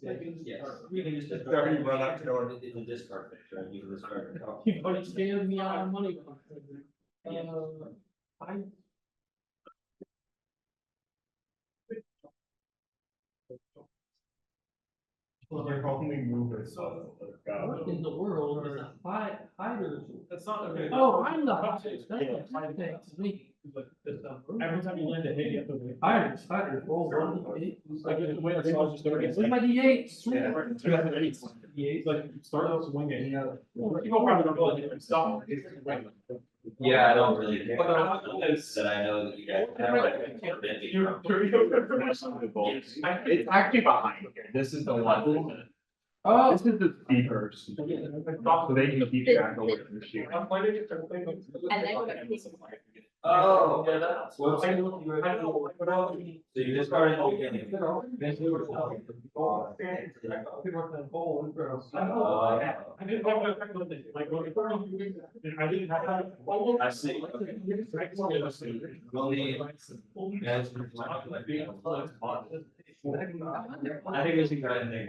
at the- Yes. You can just. It's already run up to door. It's a discard picture, and you can discard it. You already scammed me out of money. I. Well, they're only movers, so. What in the world is a hiders? That's not a. Oh, I'm the hiders. That's what takes me. Every time you land a hit, you have to. Hiders, roll one, eight. Like, the way I saw it, just don't get. Where's my D8? Like, start out swing it. People probably don't go and stop. Yeah, I don't really care. That I know that you guys have. It's actually behind here. This is the one. Oh. This is the speakers. So they can keep track of what they're shooting. And then we're gonna piece of work. Oh. Yeah, that's. Well, I know. So you discarded the beginning. I didn't have to affect nothing. Like, I didn't have. I see. Well, guys. I think we should go ahead and take.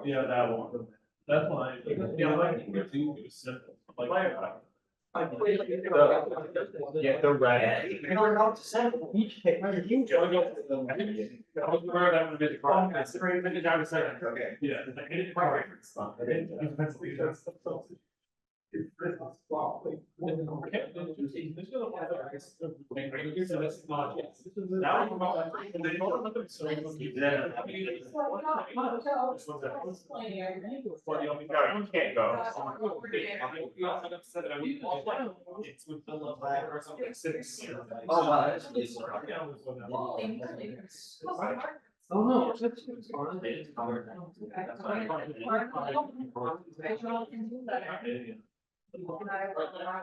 Yeah, that one. That's fine. Yeah, I like it too. It was simple. Like. Yeah, the red. You don't know what to say. I was aware that would be the card. That's the great thing I was saying. Okay. Yeah. Like, it is quite different. You can't go. Oh, wow, that's Oh, no, it's fine.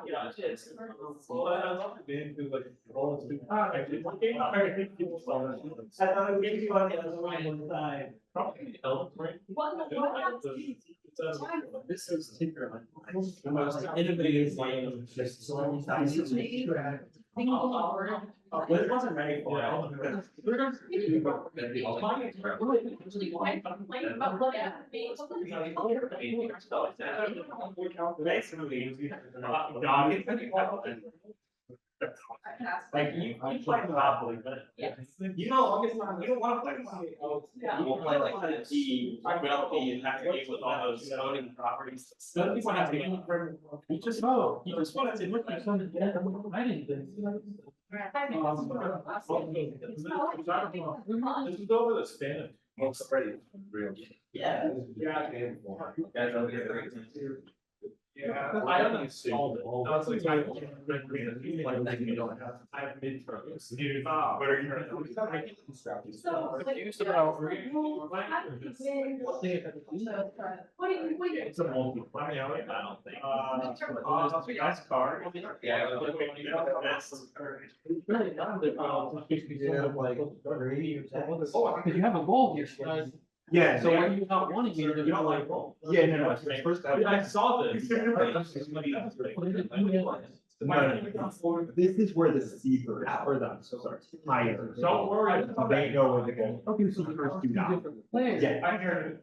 Yeah, it is. Well, I love the game because like all it's been. I thought it gave you on the other one time. Probably help, right? This is Tinker. The most innovative game. Just so many times. But it wasn't ready for it. Like you play Monopoly, but you don't want to play Monopoly. You will play like the Monopoly and have to deal with all those zoning properties. Some people have to get. You just wanted to look at something. I didn't think. This is over the span of. It's pretty real. Yeah. Guys, I'll get it. Yeah, I don't installed it. I was like, I have midterms. What are you? Used about. It's a multi. I don't think. The guy's car. Yeah. Really not, but, like, because you have a goal here. Yeah, So what are you not wanting me to do? You don't like roll. Yeah, no, no, first. I saw this. This is where the seekers, or the, higher. Don't worry. They know where to go. Okay, seekers do not. Players. Yeah. I heard it.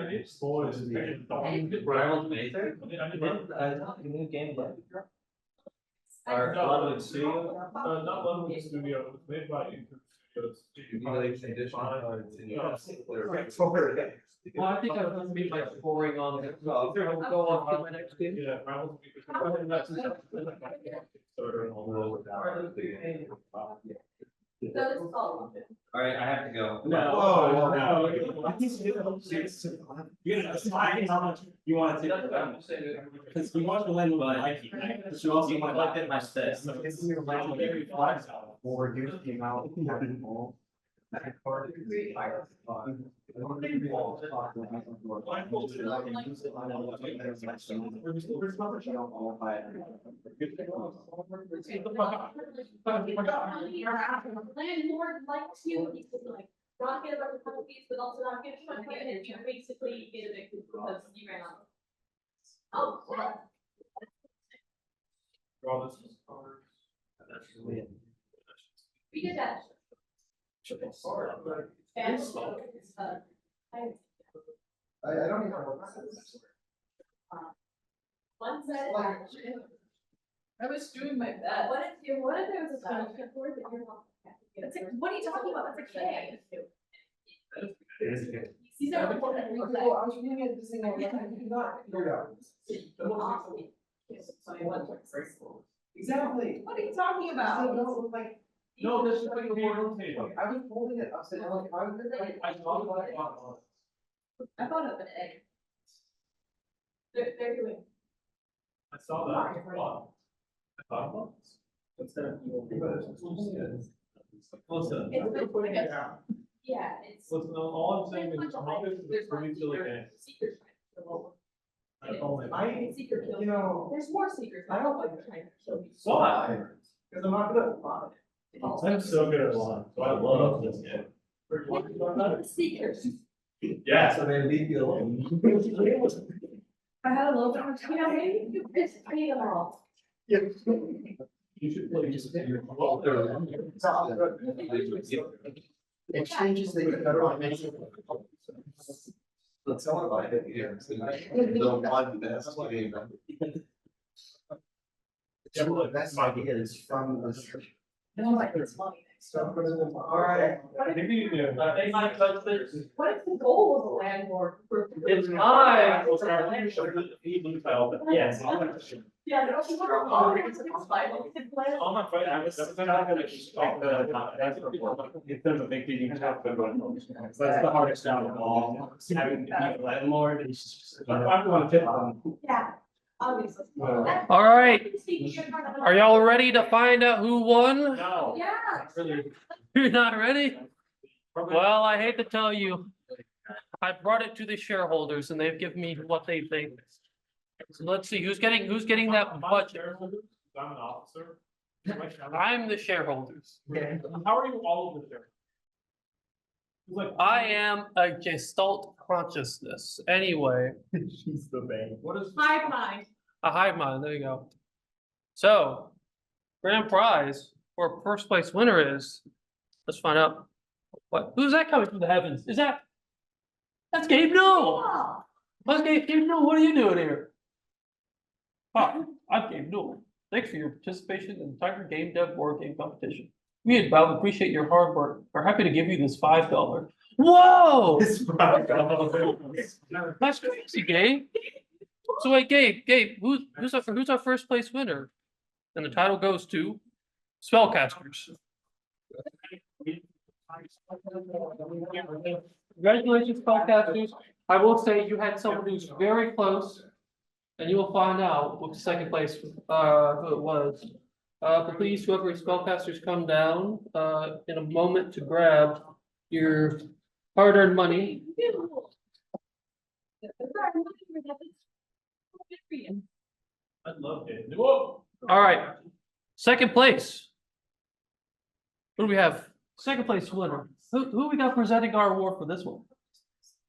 I did spoil it. Rivals Mazer? New game. Or No. Level Studio? Not Level Studio, it was made by Inter Studios. Emulation edition. Well, I think I'm gonna be like scoring on it. I'll go on to my next game. Yeah, Rivals. Alright, I have to go. No, no. You're gonna decide how much you want to take. Because we want to lend like you, right? But you also want to Like in my steps. Or reduce the amount of having all. Landlord likes you, he could like not get about the penalties, but also not get a money, and you basically get evicted because you ran out. Oh, what? We did that. And, I don't even know what this is. one said. I was doing my best. What if there was a punishment for it that you're not? What are you talking about? That's a K. These are important things that. I was reading it, this thing, I did not figure it out. Exactly. What are you talking about? Like, No, this is like a board table. I was holding it upside down, like, I was like. I thought about it. I thought of an egg. They're doing. I saw that. Wow. I thought about this. Listen. Yeah, it's. Listen, all I'm saying is, I'm not going to pretty silly game. Secret. That's all I'm- I, Secret kill. you know, There's more secrets. I don't like trying to kill you. Why? because I'm not good at fun. I'm so good at one, so I love this game. Secrets. Yes. So they leave you alone. I had a little bit of You know, maybe you just pay them all. You should play just. Exchanges that you never want to make. Let's talk about it here. Don't want the best game. Some of the best ideas from the. No, like it's money. Alright. Maybe, They might touch this. What is the goal of the landlord? It's mine. Yes. Yeah, that's what we're all. It's fine. All my friends, I was, that's not gonna just like that's the, it's a big thing you have to go. That's the hardest job of all, having to be a landlord, it's just, I want to tip them. Yeah, obviously. All right. Are y'all ready to find out who won? No. Yeah. You're not ready? Well, I hate to tell you, I brought it to the shareholders and they've given me what they think. So let's see, who's getting that budget? I'm an officer. I'm the shareholders. How are you all of this? Like, I am a gestalt consciousness. Anyway, She's the bank. what is? Hive mind. a hive mind, there you go. So, grand prize for first place winner is, let's find out. Who's that coming from the heavens? That's Gabe Newell. Oh, That's Gabe Newell. What are you doing here? Hi, I'm Gabe Newell. Thanks for your participation in the TigerDev board game competition. We at Valve appreciate your hard work. We're happy to give you this $5. Whoa! That's crazy, Gabe. So wait, Gabe, who's our first place winner? And the title goes to Spellcasters. Congratulations, Spellcasters. I will say you had someone who's very close. And you will find out what the second place, who it was. But please, whoever is spellcasters, come down, in a moment to grab your hard-earned money. I'd love it. Whoa. All right, second place. What do we have? Second place winner. Who we got presenting our award for this one?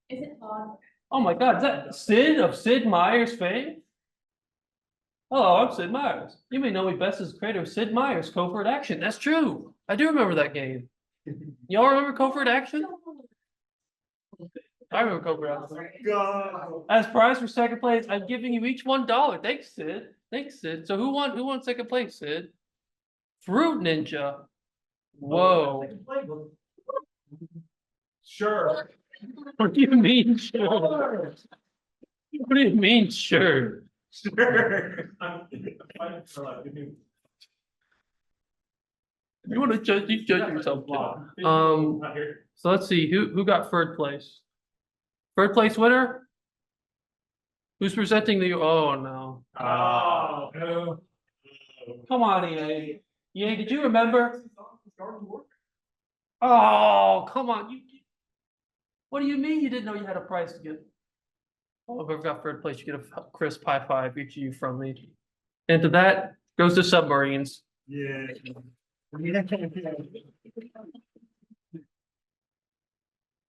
is it on? Oh my God, is that Sid of Sid Meier's fame? Hello, I'm Sid Meier's. You may know me best as creator of Sid Meier's Covert Action. That's true. I do remember that game. Y'all remember Covert Action? I remember Covert Action. God. As prize for second place, I'm giving you each $1. Thanks, Sid. Thanks, Sid. So who won second place, Sid? Fruit Ninja. Whoa. Sure. What do you mean, sure? What do you mean, sure? Sure. I'm fighting for like, give me- You want to judge yourself. Wow. Not here. So let's see, who got third place? Third place winner? Who's presenting the, oh no. Oh, no. Come on, EA. EA, did you remember? Oh, come on. What do you mean you didn't know you had a prize to give? Oh, whoever got third place, you get a crisp high five, each of you from me. And to that goes to submarines. Yeah.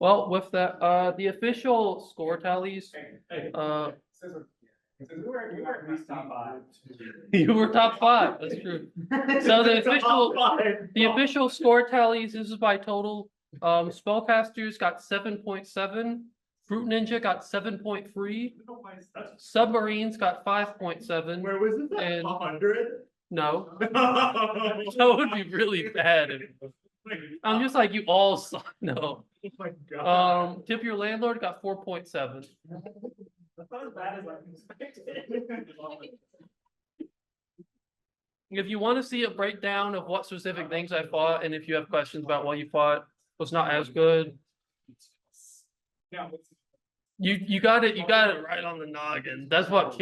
Well, with that, the official score tallies, you were top five, that's true. So the official score tallies, this is by total, spellcasters got 7.7, Fruit Ninja got 7.3, submarines got 5.7. Where was it? And- 100? No, Oh that would be really bad. I'm just like, you all suck, no. my God. Tip Your Landlord got 4.7. That's not as bad as I expected. If you want to see a breakdown of what specific things I fought, and if you have questions about what you fought was not as good, you got it right on the noggin. That's what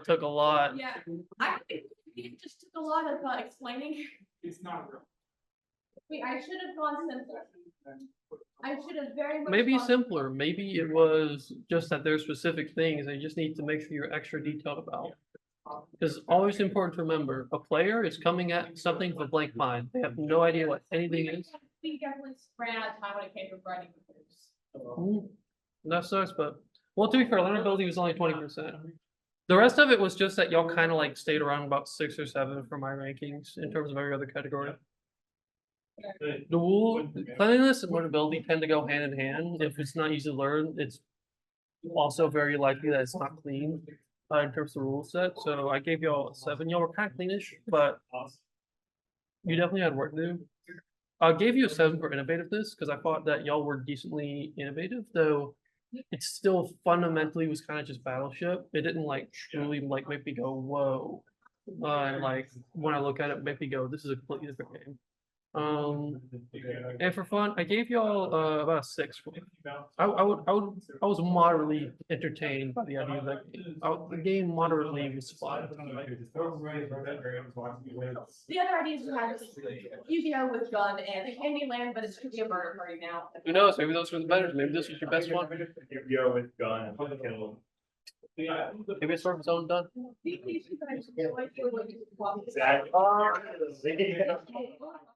took a lot. Yeah, I think it just took a lot of explaining. It's not real. Wait, I should have gone simpler. I should have very much. Maybe gone- simpler, maybe it was just that there's specific things that you just need to make sure you're extra detailed about. Because always important to remember, a player is coming at something with a blank mind. They have no idea what anything is. We definitely ran out of time when it came to writing the proofs. That sucks, but, well, to be fair, learnability was only 20%. The rest of it was just that y'all kind of like stayed around about 6 or 7 for my rankings in terms of every other category. The rule, cleanliness and learnability tend to go hand in hand. If it's not easy to learn, it's also very likely that it's not clean in terms of the rule set. So I gave y'all a 7. Y'all were kind of cleanish, but you definitely had work to do. I gave you a 7 for innovativeness because I thought that y'all were decently innovative, though it still fundamentally was kind of just Battleship. It didn't like truly like make me go, whoa. And like when I look at it, make me go, this is a completely different game. And for fun, I gave y'all about a 6. I was moderately entertained by the idea of that game. The game moderately was fun. The other ideas you had was Yu-Gi-Oh with gun and Candyland, but it's to be a murder party now. Who knows? Maybe those were the better. Maybe this was your best one. Yu-Gi-Oh with gun. Maybe it's sort of its own done. Exactly.